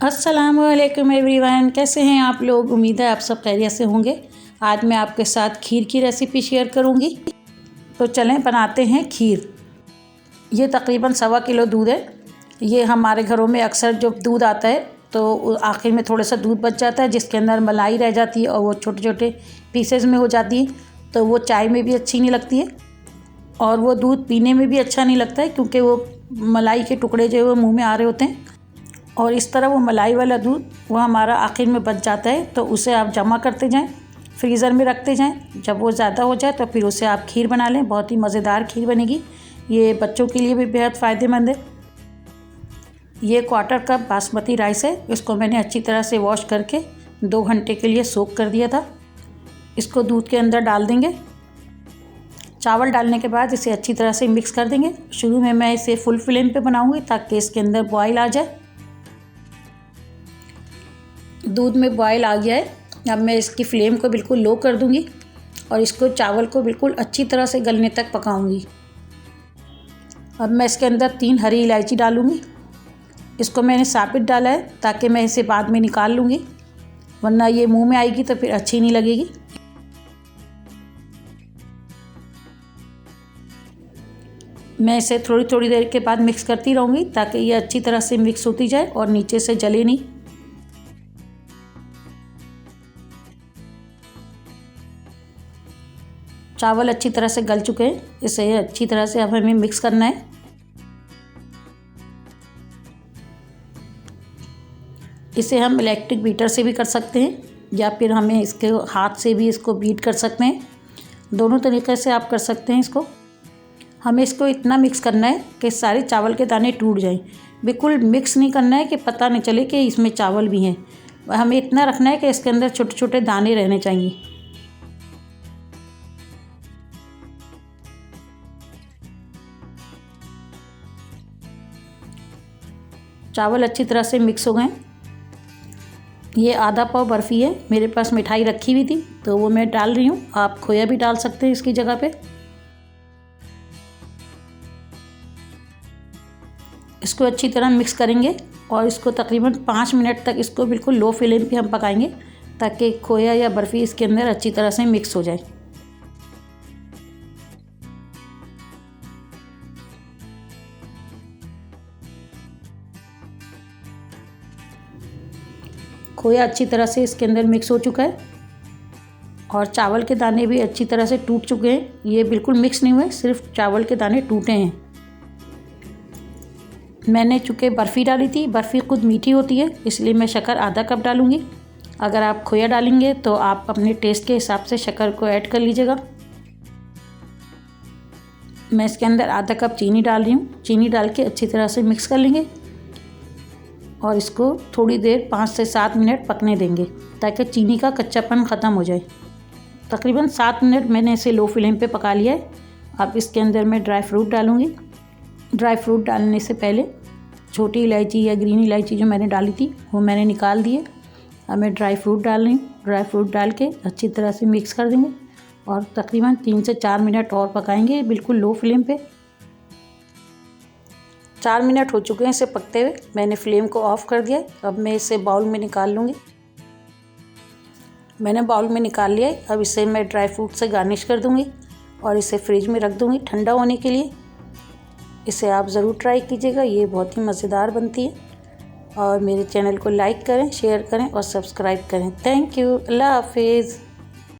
अस्सलामुअलैकुम एवरीवन, कैसे हैं आप लोग। उम्मीद है आप सब खैरियत से होंगे। आज मैं आपके साथ खीर की रेसिपी शेयर करूंगी। तो चलें बनाते हैं खीर। ये तकरीबन 1.25 किलो दूध है। ये हमारे घरों में अक्सर जब दूध आता है तो आखिर में थोड़ा सा दूध बच जाता है, जिसके अंदर मलाई रह जाती है और वो छोटे छोटे पीसेज में हो जाती है, तो वो चाय में भी अच्छी नहीं लगती है और वो दूध पीने में भी अच्छा नहीं लगता है, क्योंकि वो मलाई के टुकड़े जो है वो मुँह में आ रहे होते हैं। और इस तरह वो मलाई वाला दूध वो हमारा आखिर में बच जाता है, तो उसे आप जमा करते जाएं, फ्रीज़र में रखते जाएं। जब वो ज़्यादा हो जाए तो फिर उसे आप खीर बना लें। बहुत ही मज़ेदार खीर बनेगी। ये बच्चों के लिए भी बेहद फ़ायदेमंद है। ये 1/4 कप बासमती राइस है। इसको मैंने अच्छी तरह से वॉश करके 2 घंटे के लिए सोक कर दिया था। इसको दूध के अंदर डाल देंगे। चावल डालने के बाद इसे अच्छी तरह से मिक्स कर देंगे। शुरू में मैं इसे फुल फ्लेम पे बनाऊंगी ताकि इसके अंदर बॉयल आ जाए। दूध में बॉयल आ गया है। अब मैं इसकी फ्लेम को बिल्कुल लो कर दूंगी और इसको चावल को बिल्कुल अच्छी तरह से गलने तक पकाऊंगी। अब मैं इसके अंदर 3 हरी इलायची डालूंगी। इसको मैंने साबित डाला है ताकि मैं इसे बाद में निकाल लूँगी, वरना ये मुंह में आएगी तो फिर अच्छी नहीं लगेगी। मैं इसे थोड़ी थोड़ी देर के बाद मिक्स करती रहूँगी ताकि ये अच्छी तरह से मिक्स होती जाए और नीचे से जले नहीं। चावल अच्छी तरह से गल चुके हैं। इसे अच्छी तरह से अब हमें मिक्स करना है। इसे हम इलेक्ट्रिक बीटर से भी कर सकते हैं या फिर हमें इसके हाथ से भी इसको बीट कर सकते हैं। दोनों तरीक़े से आप कर सकते हैं इसको। हमें इसको इतना मिक्स करना है कि सारे चावल के दाने टूट जाएं। बिल्कुल मिक्स नहीं करना है कि पता नहीं चले कि इसमें चावल भी हैं। हमें इतना रखना है कि इसके अंदर छोटे छोटे दाने रहने चाहिए। चावल अच्छी तरह से मिक्स हो गए। ये आधा पाव बर्फ़ी है। मेरे पास मिठाई रखी हुई थी तो वो मैं डाल रही हूँ। आप खोया भी डाल सकते हैं इसकी जगह पे। इसको अच्छी तरह मिक्स करेंगे और इसको तकरीबन 5 मिनट तक इसको बिल्कुल लो फ्लेम पे हम पकाएंगे ताकि खोया या बर्फ़ी इसके अंदर अच्छी तरह से मिक्स हो जाए। खोया अच्छी तरह से इसके अंदर मिक्स हो चुका है और चावल के दाने भी अच्छी तरह से टूट चुके हैं। ये बिल्कुल मिक्स नहीं हुए, सिर्फ चावल के दाने टूटे हैं। मैंने चूँकि बर्फ़ी डाली थी, बर्फ़ी खुद मीठी होती है, इसलिए मैं शक्कर आधा कप डालूँगी। अगर आप खोया डालेंगे तो आप अपने टेस्ट के हिसाब से शक्कर को ऐड कर लीजिएगा। मैं इसके अंदर आधा कप चीनी डाल रही हूँ। चीनी डाल के अच्छी तरह से मिक्स कर लेंगे और इसको थोड़ी देर 5 से 7 मिनट पकने देंगे ताकि चीनी का कच्चापन ख़त्म हो जाए। तकरीबन 7 मिनट मैंने इसे लो फ्लेम पे पका लिया है। अब इसके अंदर मैं ड्राई फ्रूट डालूँगी। ड्राई फ्रूट डालने से पहले छोटी इलायची या ग्रीन इलायची जो मैंने डाली थी वो मैंने निकाल दी है। अब मैं ड्राई फ्रूट डाल रही हूँ। ड्राई फ्रूट डाल के अच्छी तरह से मिक्स कर देंगे और तकरीबन 3 से 4 मिनट और पकाएंगे बिल्कुल लो फ्लेम पे। 4 मिनट हो चुके हैं इसे पकते हुए। मैंने फ्लेम को ऑफ़ कर दिया। अब मैं इसे बाउल में निकाल लूँगी। मैंने बाउल में निकाल लिया है। अब इसे मैं ड्राई फ्रूट से गार्निश कर दूँगी और इसे फ्रिज में रख दूँगी ठंडा होने के लिए। इसे आप ज़रूर ट्राई कीजिएगा, ये बहुत ही मज़ेदार बनती है। और मेरे चैनल को लाइक करें, शेयर करें और सब्सक्राइब करें। Thank you. अल्लाह हाफिज़।